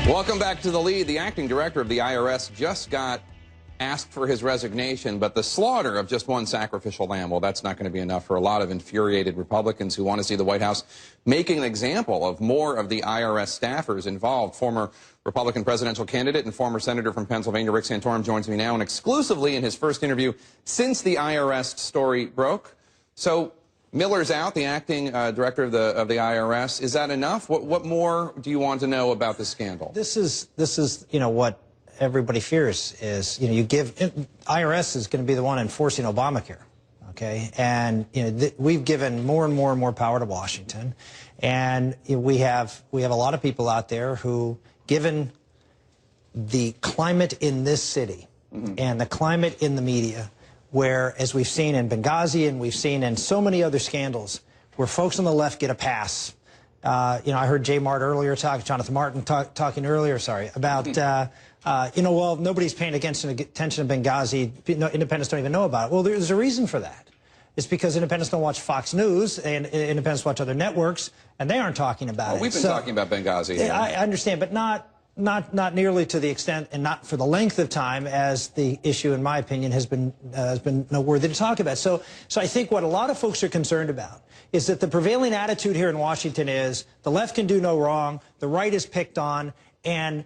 Welcome back to The Lead. The acting director of the IRS just got asked for his resignation, but the slaughter of just one sacrificial lamb, well, that's not going to be enough for a lot of infuriated Republicans who want to see the White House making an example of more of the IRS staffers involved. Former Republican presidential candidate and former senator from Pennsylvania, Rick Santorum, joins me now, and exclusively in his first interview since the IRS story broke. So Miller's out, the acting director of the IRS. Is that enough? What more do you want to know about this scandal? This is what everybody fears is, IRS is going to be the one enforcing Obamacare, okay? And we've given more and more power to Washington, and we have a lot of people out there who, given the climate in this city and the climate in the media, where, as we've seen in Benghazi and we've seen in so many other scandals, where folks on the left get a pass. I heard Jonathan Martin talking earlier, about, well, nobody's paying attention to Benghazi. Independents don't even know about it. Well, there's a reason for that. It's because independents don't watch Fox News, and independents watch other networks, and they aren't talking about it. We've been talking about Benghazi. Yeah. I understand, but not nearly to the extent and not for the length of time as the issue, in my opinion, has been noteworthy to talk about. So I think what a lot of folks are concerned about is that the prevailing attitude here in Washington is the left can do no wrong, the right is picked on, and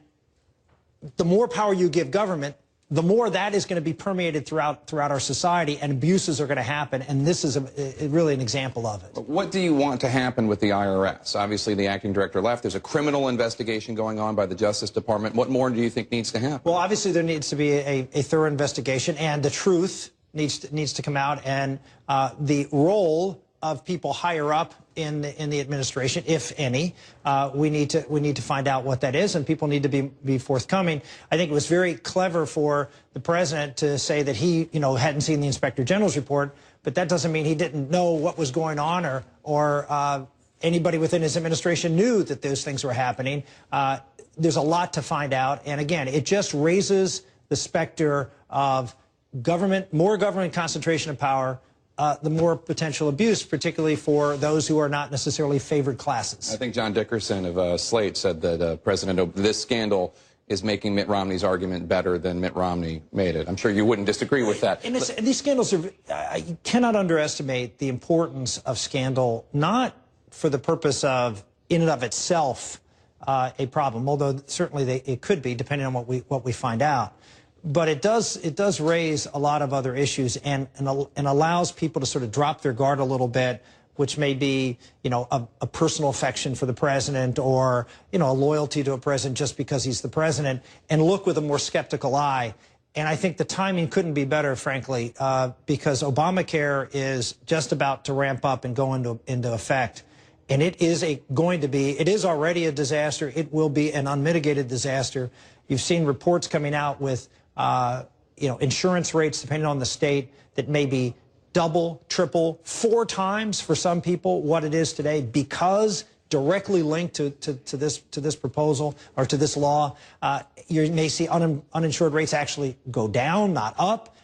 the more power you give government, the more that is going to be permeated throughout our society, and abuses are going to happen, and this is really an example of it. What do you want to happen with the IRS? Obviously, the acting director left. There's a criminal investigation going on by the Justice Department. What more do you think needs to happen? Well, obviously, there needs to be a thorough investigation, and the truth needs to come out, and the role of people higher up in the administration, if any, we need to find out what that is, and people need to be forthcoming. I think it was very clever for the president to say that he hadn't seen the Inspector General's report, but that doesn't mean he didn't know what was going on, or anybody within his administration knew that those things were happening. There's a lot to find out, and again, it just raises the specter of more government concentration of power, the more potential abuse, particularly for those who are not necessarily favored classes. I think John Dickerson of Slate said that this scandal is making Mitt Romney's argument better than Mitt Romney made it. I'm sure you wouldn't disagree with that. And these scandals you cannot underestimate the importance of scandal, not for the purpose of, in and of itself, a problem, although certainly it could be, depending on what we find out. But it does raise a lot of other issues, and allows people to sort of drop their guard a little bit, which may be, a personal affection for the president, or, a loyalty to a president just because he's the president, and look with a more skeptical eye. And I think the timing couldn't be better, frankly, because Obamacare is just about to ramp up and go into effect. And it is already a disaster. It will be an unmitigated disaster. You've seen reports coming out with insurance rates, depending on the state, that may be double, triple, 4 times for some people what it is today, because directly linked to this proposal, or to this law. You may see uninsured rates actually go down, not up.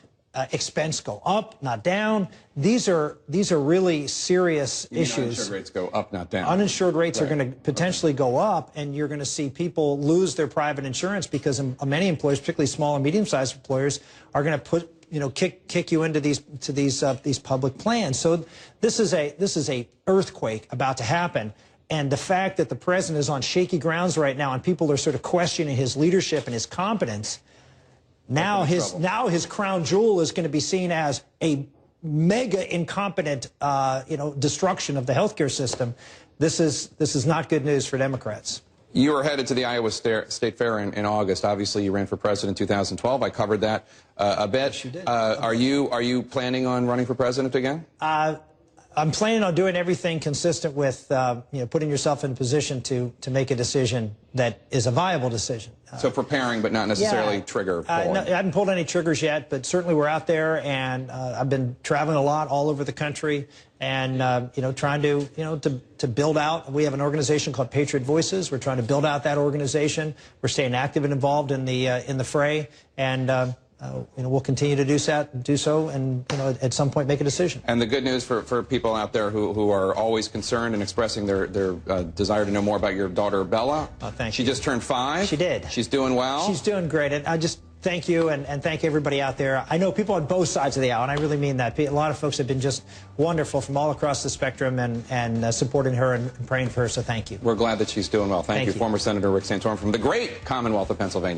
Expense go up, not down. These are really serious issues. Uninsured rates go up, not down. Uninsured rates are going to potentially go up, and you're going to see people lose their private insurance, because many employers, particularly small and medium-sized employers, are going to kick you into these public plans. So this is a earthquake about to happen. And the fact that the president is on shaky grounds right now, and people are sort of questioning his leadership and his competence. Now his crown jewel is going to be seen as a mega incompetent, destruction of the healthcare system. This is not good news for Democrats. You were headed to the Iowa State Fair in August. Obviously, you ran for president in 2012. I covered that a bit. Yes, you did. Are you planning on running for president again? I'm planning on doing everything consistent with putting yourself in a position to make a decision that is a viable decision. So preparing, but not necessarily trigger pulling. No, I haven't pulled any triggers yet, but certainly we're out there, and I've been traveling a lot all over the country, and trying to build out. We have an organization called Patriot Voices. We're trying to build out that organization. We're staying active and involved in the fray, and we'll continue to do so, and at some point make a decision. And the good news for people out there who are always concerned and expressing their desire to know more about your daughter Bella. Thank you. She just turned 5. She did. She's doing well. She's doing great. And I just thank you and thank everybody out there. I know people on both sides of the aisle, and I really mean that. A lot of folks have been just wonderful from all across the spectrum and supporting her and praying for her. So thank you. We're glad that she's doing well. Thank you. Former Senator Rick Santorum from the great Commonwealth of Pennsylvania.